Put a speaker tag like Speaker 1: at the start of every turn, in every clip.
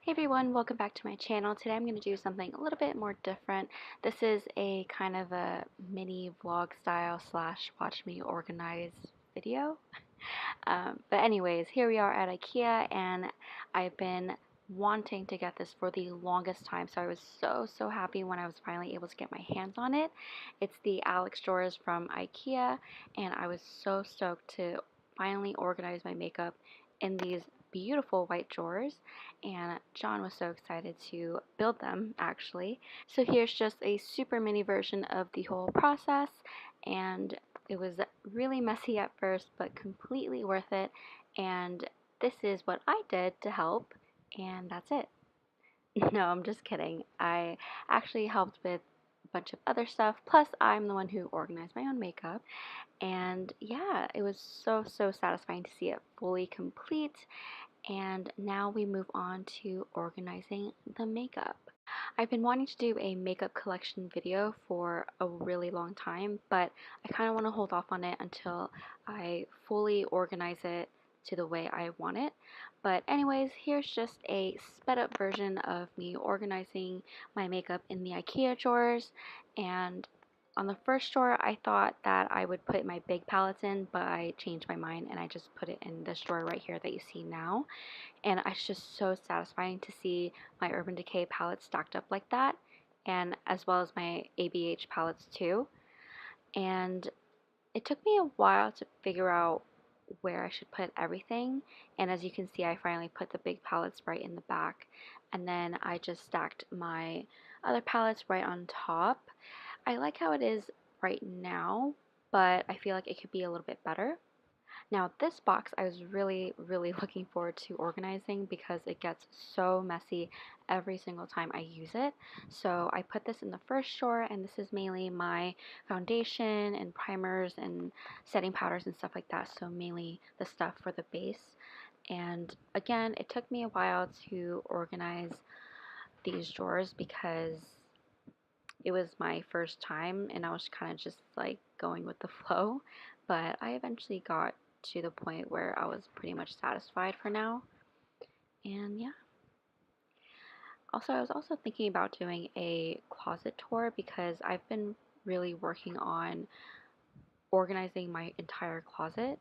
Speaker 1: Hey everyone, welcome back to my channel. Today I'm going to do something a little bit more different. This is a kind of a mini vlog style slash watch me organize video. But anyways, here we are at IKEA and I've been wanting to get this for the longest time, so I was so happy when I was finally able to get my hands on it. It's the Alex drawers from IKEA and I was so stoked to finally organize my makeup in these beautiful white drawers, and John was so excited to build them actually. So here's just a super mini version of the whole process, and it was really messy at first but completely worth it, and this is what I did to help, and that's it. No, I'm just kidding. I actually helped with a bunch of other stuff, plus I'm the one who organized my own makeup, and yeah, it was so satisfying to see it fully complete. And now we move on to organizing the makeup. I've been wanting to do a makeup collection video for a really long time, but I kind of want to hold off on it until I fully organize it to the way I want it. But anyways, here's just a sped up version of me organizing my makeup in the IKEA drawers. And on the first drawer, I thought that I would put my big palettes in, but I changed my mind and I just put it in this drawer right here that you see now. And it's just so satisfying to see my Urban Decay palettes stacked up like that, and as well as my ABH palettes too. And it took me a while to figure out where I should put everything, and as you can see, I finally put the big palettes right in the back, and then I just stacked my other palettes right on top. I like how it is right now, but I feel like it could be a little bit better. Now this box I was really looking forward to organizing because it gets so messy every single time I use it. So I put this in the first drawer, and this is mainly my foundation and primers and setting powders and stuff like that. So mainly the stuff for the base. And again, it took me a while to organize these drawers because it was my first time and I was kind of just like going with the flow, but I eventually got to the point where I was pretty much satisfied for now. And yeah. Also, I was also thinking about doing a closet tour because I've been really working on organizing my entire closet.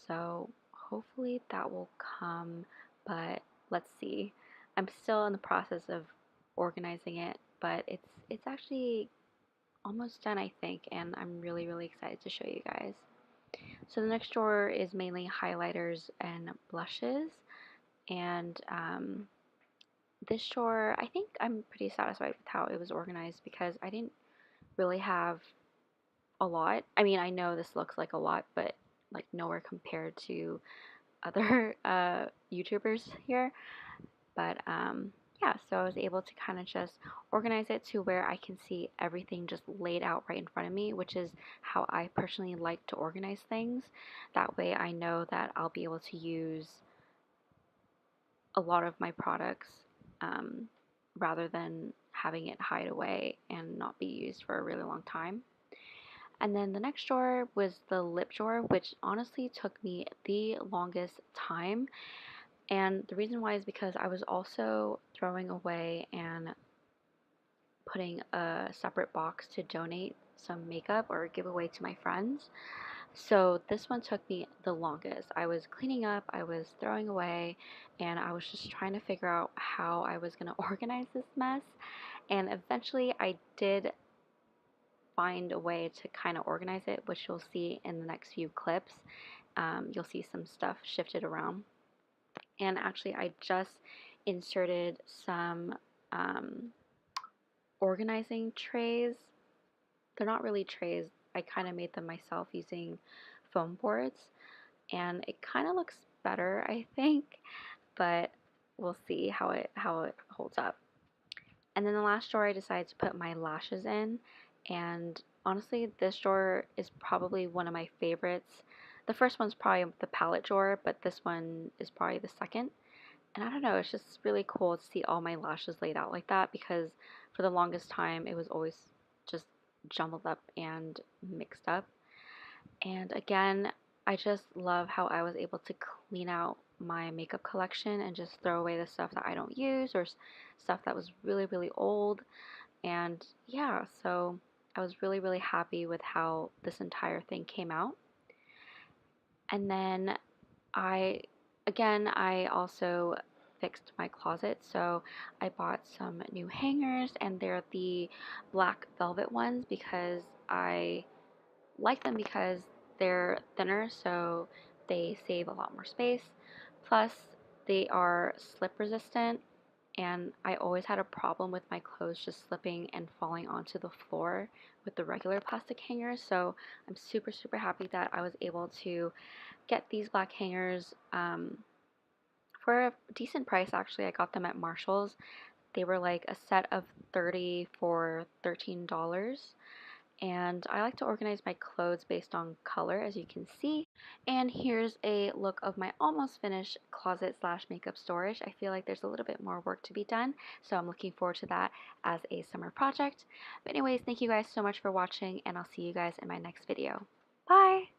Speaker 1: So hopefully that will come, but let's see. I'm still in the process of organizing it, but it's actually almost done, I think, and I'm really excited to show you guys. So the next drawer is mainly highlighters and blushes, and this drawer, I think I'm pretty satisfied with how it was organized because I didn't really have a lot. I mean, I know this looks like a lot, but like nowhere compared to other YouTubers here. But yeah, so I was able to kind of just organize it to where I can see everything just laid out right in front of me, which is how I personally like to organize things. That way I know that I'll be able to use a lot of my products um, rather than having it hide away and not be used for a really long time. And then the next drawer was the lip drawer, which honestly took me the longest time. And the reason why is because I was also throwing away and putting a separate box to donate some makeup or give away to my friends. So this one took me the longest. I was cleaning up, I was throwing away, and I was just trying to figure out how I was going to organize this mess. And eventually I did find a way to kind of organize it, which you'll see in the next few clips. You'll see some stuff shifted around. And actually I just inserted some organizing trays. They're not really trays. I kind of made them myself using foam boards, and it kind of looks better, I think, but we'll see how it holds up. And then the last drawer I decided to put my lashes in, and honestly this drawer is probably one of my favorites. The first one's probably the palette drawer, but this one is probably the second. And I don't know, it's just really cool to see all my lashes laid out like that because for the longest time it was always just jumbled up and mixed up. And again, I just love how I was able to clean out my makeup collection and just throw away the stuff that I don't use or stuff that was really, really old. And yeah, so I was really, really happy with how this entire thing came out. And then I also fixed my closet. So I bought some new hangers, and they're the black velvet ones because I like them because they're thinner, so they save a lot more space. Plus, they are slip resistant, and I always had a problem with my clothes just slipping and falling onto the floor with the regular plastic hangers. So I'm super, super happy that I was able to get these black hangers for a decent price. Actually, I got them at Marshall's. They were like a set of 30 for $13. And I like to organize my clothes based on color, as you can see. And here's a look of my almost finished closet slash makeup storage. I feel like there's a little bit more work to be done, so I'm looking forward to that as a summer project. But anyways, thank you guys so much for watching, and I'll see you guys in my next video. Bye!